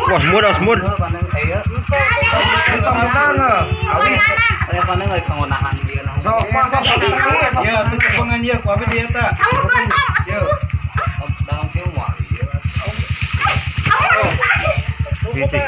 Wah, semut. Pandang saya. Mentang-mentang awis. Saya pandang lagi pengonahan dia nah. Sok Ya, itu cepengan dia, ku abi dia tak. Yo. Dalam film wah. Titik.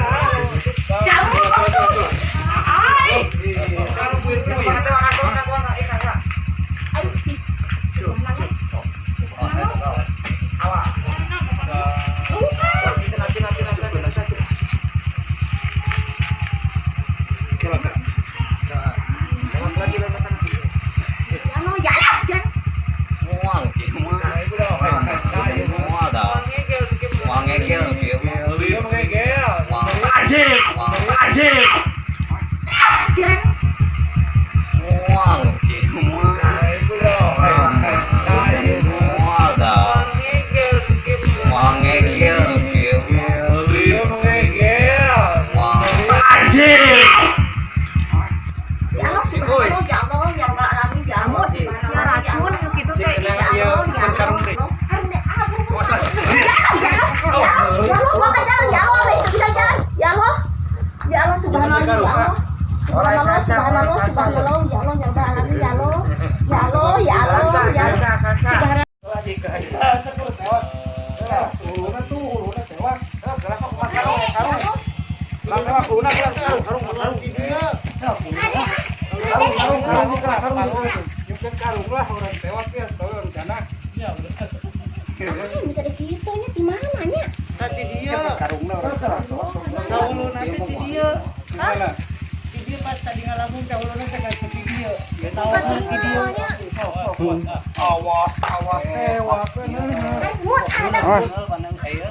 Bisa dikitunya di mananya? Nanti dia karungna orang Dahulu nanti di dia. Gimana? Di dia pas tadi ngalamun dahulu nanti kasih video. Tahu video. Awas tewas. Semut ada. Pandang saya.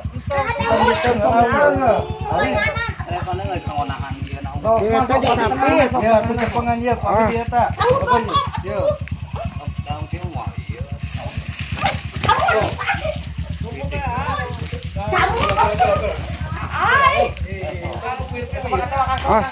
Saya pandang lagi pengonahan dia nah. Ya, itu cepengan dia, ku abi dia tak. Yo. Dalam film wah. Awas.